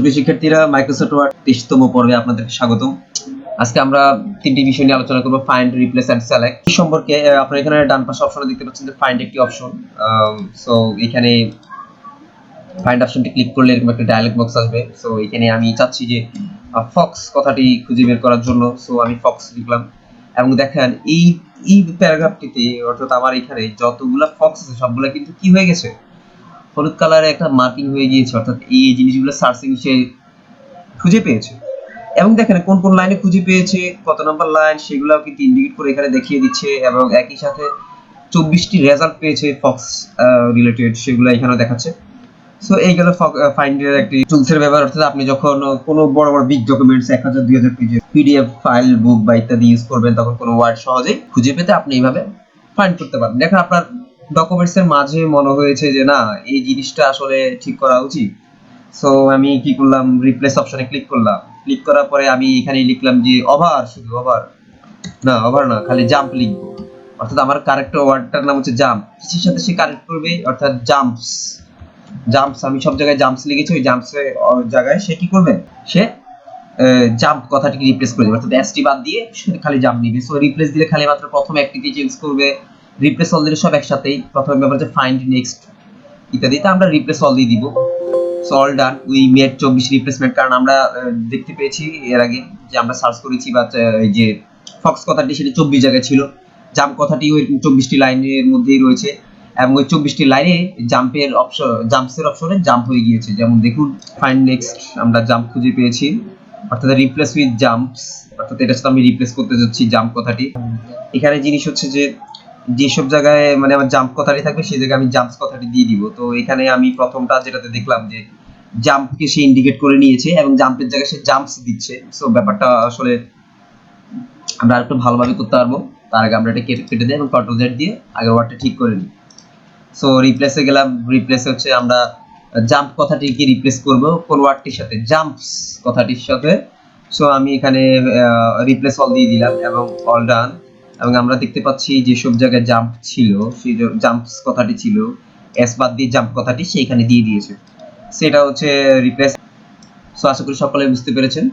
সুপ্রিয় শিক্ষার্থীরা, Microsoft word 23তম পর্বে আপনাদেরকে স্বাগতম। আজকে আমরা তিনটি বিষয় নিয়ে আলোচনা করব, ফাইন্ড, রিপ্লেস এন্ড সিলেক্ট সম্পর্কে। আপনারা এখানে ডান পাশে অপশনে দেখতে পাচ্ছেন যে ফাইন্ড একটি অপশন। সো এখানে ফাইন্ড অপশনটি ক্লিক করলে এরকম একটা ডায়ালগ বক্স আসবে। সো এখানে আমি চাচ্ছি যে ফক্স কথাটি খুঁজে বের করার জন্য। সো আমি ফক্স লিখলাম এবং দেখেন এই প্যারাগ্রাফটিতে, অর্থাৎ আমার এখানে যতগুলা ফক্স আছে সবগুলা কিন্তু কি হয়ে গেছে, হলুদ কালারে একটা মার্কিং হয়ে গিয়েছে, অর্থাৎ এই জিনিসগুলো সার্চিং সে খুঁজে পেয়েছে। এবং দেখেন কোন কোন লাইনে খুঁজে পেয়েছে, কত নাম্বার লাইন, সেগুলোও কিন্তু ইন্ডিকেট করে এখানে দেখিয়ে দিচ্ছে। এবং একই সাথে 24টি রেজাল্ট পেয়েছে ফক্স রিলেটেড, সেগুলো এখানে দেখাচ্ছে। সো এই গেল ফাইন্ডের একটি টুলসের ব্যবহার। অর্থাৎ আপনি যখন কোনো বড় বড় বিগ ডকুমেন্টস 1000-2000 পেজের পিডিএফ ফাইল, বুক বা ইত্যাদি ইউজ করবেন, তখন কোনো ওয়ার্ড সহজেই খুঁজে পেতে আপনি এইভাবে ফাইন্ড করতে পারেন। দেখেন আপনার ডকুমেন্টস এর মাঝে মনে হয়েছে যে না, এই জিনিসটা আসলে ঠিক করা উচিত। সো আমি কি করলাম, রিপ্লেস অপশনে ক্লিক করলাম। ক্লিক করার পরে আমি এখানে লিখলাম যে ওভার, শুধু ওভার না, খালি জাম্প লিখবো। অর্থাৎ আমার কারেক্ট ওয়ার্ডটার নাম হচ্ছে জাম্প, কিসের সাথে সে কারেক্ট করবে, অর্থাৎ জাম্পস। আমি সব জায়গায় জাম্পস লিখেছি, ওই জাম্পসের জায়গায় সে কি করবে, সে জাম্প কথাটিকে রিপ্লেস করে দেবে, অর্থাৎ এসটি বাদ দিয়ে খালি জাম্প নিবে। সো রিপ্লেস দিলে খালি মাত্র প্রথম একটিকে চেঞ্জ করবে, রিপ্লেস অল দিলে সব একসাথেই। প্রথমে ব্যাপার হচ্ছে ফাইন্ড, নেক্সট ইত্যাদিতে আমরা রিপ্লেস অল দিয়ে দিব। So all done, we made 24 replacement. কারণ আমরা দেখতে পেয়েছি এর আগে যে আমরা সার্চ করেছি, বা এই যে ফক্স কথাটি সেটা 24 জায়গায় ছিল, জাম্প কথাটি ওই 24টি লাইনের মধ্যেই রয়েছে। এবং ওই 24টি লাইনে জাম্পের অপশন, জাম্পসের অপশনে জাম্প হয়ে গিয়েছে। যেমন দেখুন, ফাইন্ড নেক্সট, আমরা জাম্প খুঁজে পেয়েছি, অর্থাৎ রিপ্লেস উইথ জাম্পস, অর্থাৎ এটার সাথে আমি রিপ্লেস করতে যাচ্ছি জাম্প কথাটি। এখানে জিনিস হচ্ছে যে যেসব জায়গায় মানে আমার জাম্প কথাটি থাকবে সেই জায়গায় আমি জাম্পস কথাটি দিয়ে দিব। তো এখানে আমি প্রথমটা যেটাতে দেখলাম যে জাম্পকে সে ইন্ডিকেট করে নিয়েছে এবং জাম্পের জায়গায় সে জাম্পস দিচ্ছে। সো ব্যাপারটা আসলে আমরা আরেকটু ভালোভাবে করতে পারবো। তার আগে আমরা এটা কেটে দিই এবং কন্ট্রোল জেড দিয়ে আগের ওয়ার্ডটা ঠিক করে নিই। সো রিপ্লেসে গেলাম। রিপ্লেসে হচ্ছে আমরা জাম্প কথাটিকে রিপ্লেস করব কোন ওয়ার্ডটির সাথে, জাম্পস কথাটির সাথে। সো আমি এখানে রিপ্লেস অল দিয়ে দিলাম এবং অল ডান। এবং আমরা দেখতে পাচ্ছি যে সব জায়গায় জাম্প ছিল, সেই জাম্পস কথাটি ছিল, এস বাদ দিয়ে জাম্প কথাটি সেইখানে দিয়ে দিয়েছে। সেটা হচ্ছে রিপ্লেস। সো আশা করি সকলে বুঝতে পেরেছেন।